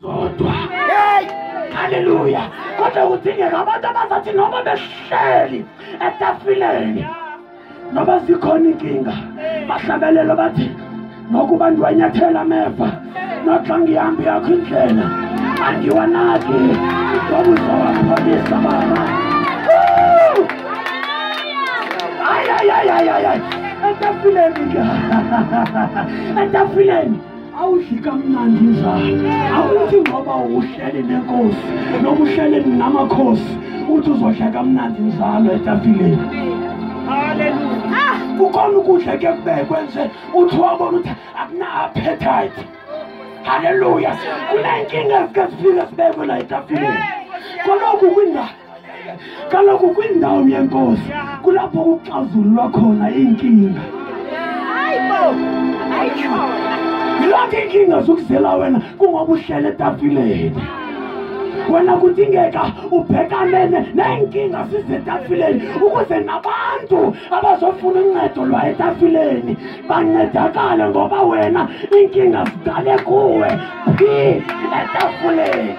Zodwa. Haleluya. Kodwa kudingeka abantu abazathi noma behleli etafuleni noba zikhona inkinga bahlabelela bathi nokuba ndiwanyathela ameva noxa ngihamba yakho indlela angiwanaki ngoba uzawapholisa baba. Ay. Etafuleni awudli kamnandi njalo. Awuthi ngoba uhleli nenkosi noma uhleli namakhosi uthi uzodla kamnandi njalo etafuleni. Haleluya. Kukhona ukudla ke kubekwe nje uthi wabona ukuthi akuna-appetite. Haleluya. Kunenkinga ezifika sibekwe la etafuleni. Kaloku kwindawo yenkosi kulapho kuxazululwa khona inkinga. Yilonke inkinga zokuzela wena kungoba uhlele etafuleni. Wena kudingeka ubhekane nenkinga zisetafuleni ukuze nabantu abazofuna uncedo lwa etafuleni bancedakale ngoba wena inkinga zidale kuwe phi etafuleni.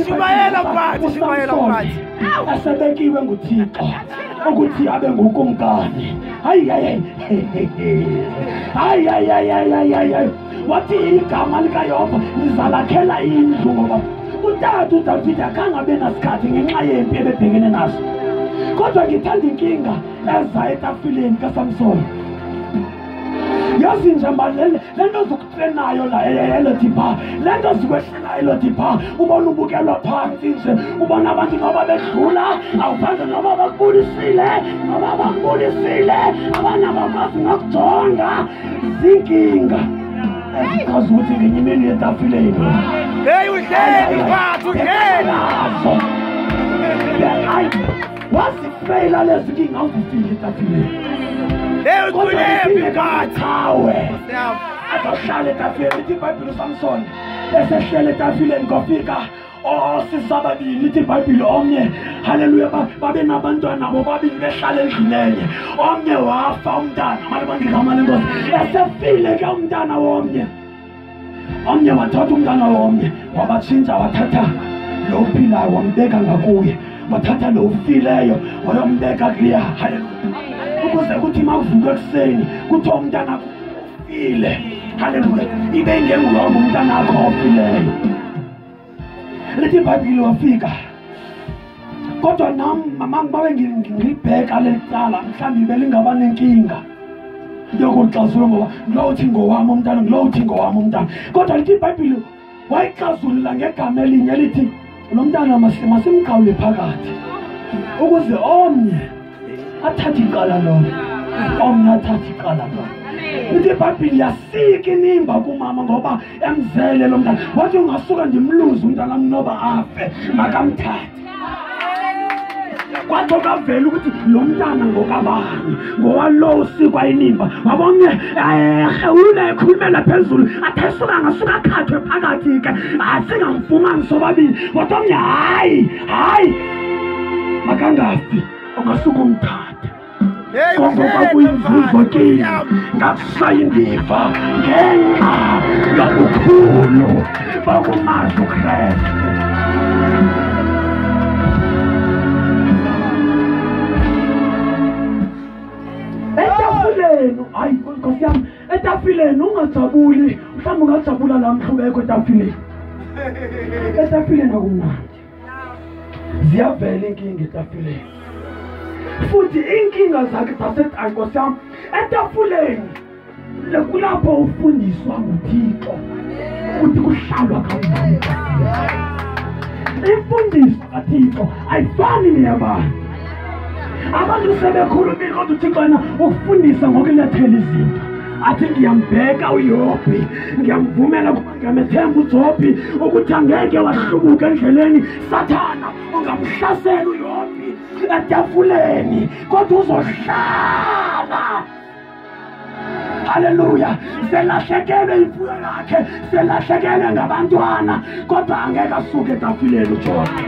Shimayela mfati. Asebekiwe nguThixo ukuthi abe ngukumkani. Hayi. Wathi igama likaYehova lizalakhela indlu ngoba utata uDavide akangabe nasikhathi ngenxa yempi ebebhekene nazo. Kodwa ngithanda inkinga eza etafuleni kaSamsoni. Yazi nje mbalele lento zokutrenayo la elotipha lento zikwehlelayo elotipha ubona ubukelwa phansi nje ubona abantu ngoba bedlula awufanele noma bakubulisile abanye abakwazi ngokujonga zinkinga ezikwazi ukuthi ngenye imini etafuleni uhleli phansi ungena wasifeyila lezi nkinga awuzifile etafuleni. Hawe azohlala etafuleni lithi iBhayibheli uSamsoni esehlele etafuleni kwafika sisababili lithi iBhayibheli omnye haleluya babe nabantwana bobabili behlala endlini enye omnye wafa umntana malibonke igama lenkosi esefile ke umntana womnye wathatha umntana womnye wabatshintsha wathatha lo uphilayo wambeka ngakuye wathatha lo ufileyo wayombeka kuliya haleluya ukuze kuthi makuvuka ekuseni kuthiwa umntana ufile haleluya ibe ngengulowo umntana akho ofileyo. Lithi iBhayibheli wafika kodwa nami mama ngibawe ngilibheka lecala mhlawumbe belingaba nenkinga yokuxazulula ngoba ngilowuthi ngowami umntana kodwa lithi iBhayibheli wayixazulula ngegama elinye lithi lo mntana masimqawule phakathi ukuze omnye athathe icala lona lithi iBhayibheli yasika inimba kumama ngoba emzele lo mntana wathi ungasuka ndimluze umntana noba afe makamthathe. Kwathi kavela ukuthi lo mntana ngokabani ngowalo usikwa inimba wabonye ule ekhulumela phezulu athesuka ngasuka akhathwe phakathi ke asingamfumani sobabili kodwa omnye hayi makangafi ungasuka umthathe ngoba kuyinzuzo kini ngakusaya indiva ngenxa yobukhulu bakumazi uKristu. Etafuleni hayi Nkosi yami etafuleni ungajabuli mhlawumbe ungajabula la mhlubeko etafuleni akumnandi ziyavela inkinga etafuleni futhi inkinga zakhe zasethi Nkosi yami etafuleni kulapho ufundiswa nguThixo ukuthi kuhlalwa kanjani. Imfundiso kaThixo ayifani neyabantu. Abantu sebekhulumile kodwa uThixo yena ukufundisa ngokulethela izinto athi ngiyambheka uYobi ngiyamvumela ukuba ngiyamethemba uJobi ukuthi angeke wahlubuka endleleni Sathana ungamhlasela uYobi etafuleni kodwa uzohlala. Haleluya. Selahlekelwe imfuyo yakhe selahlekelwe ngabantwana kodwa angeke asuke etafuleni uJobi.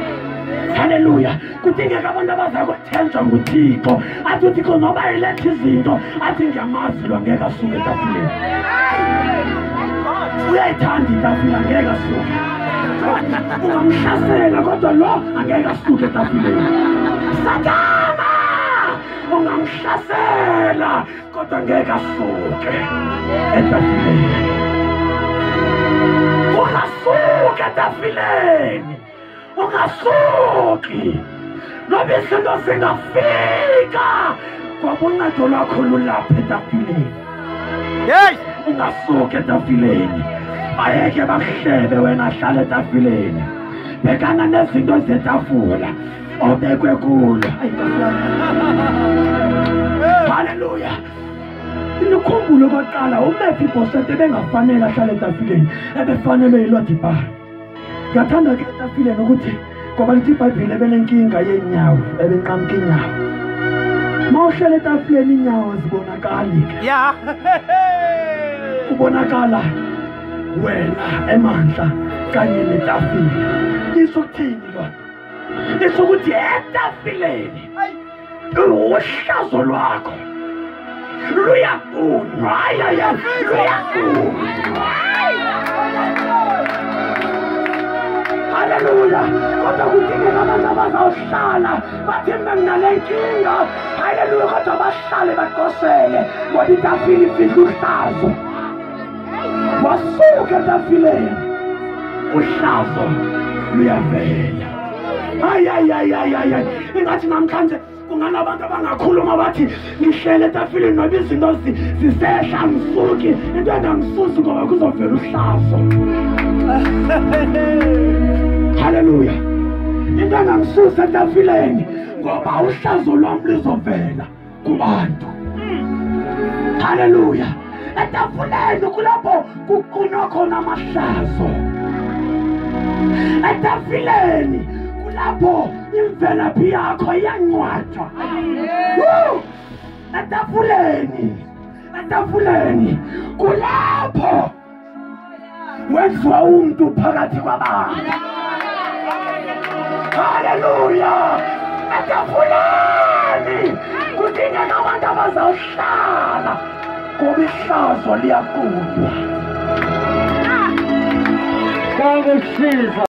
Haleluya. Kudingeka abantu abazakuthenjwa nguThixo. Athi uThixo noba iletha izinto athi ngiyamazi lo angeke asuke etafuleni. Uyayithanda itafula angeke asuke. Ungamhlasela kodwa lo angeke asuke etafuleni. Satana ungamhlasela kodwa angeke asuke etafuleni. Ungasuki etafuleni. Ungasuki noba izinto zingafika ngoba uncedo lwakho lulapha etafuleni. Ungasuki etafuleni. Bayeke bakuhlebe wena hlala etafuleni. Bhekana nezinto zetafula obekwe kulo. Haleluya. Inikhumbule okokuqala uMefibhoshethi ebengafanele ahlale etafuleni, ebefanelwe yiLotibhari. Ngiyathanda ke etafuleni ukuthi ngoba lithi iBhayibheli ebelenkinga yenyawo, ebenqamuka inyawo. Mawuhlala etafuleni inyawo zibonakali. Kubonakala wena emandla kanye netafula. Isho ukuthini lo? Isho ukuthi etafuleni uhlazo lwakho luyafunwa. Luyafunwa. Haleluya. Kodwa kudingeka abantu abazawuhlala bathi mina nginale-nkinga. Haleluya. Kodwa bahlale baqosele ngoba itafula ifihla uhlazo. Wasuka etafuleni uhlazo luyavela. Ingathi namhlanje kunganabantu abangakhuluma bathi ngihlele etafuleni noba izinto zisehla ngisuki. Into engangisusi ngoba kuzovela uhlazo. Haleluya. Into engangisusi etafuleni ngoba uhlazo lwami luzovela kubantu. Haleluya. Etafuleni kulapho kuqunywa khona amahlazo. Etafuleni kulapho imvelaphi yakho iyancwatshwa. Etafuleni kulapho wenziwa umuntu phakathi kwabantu. Haleluya. Etafuleni kudingeka abantu abazawuhlala ngoba ihlazo liyaqunywa.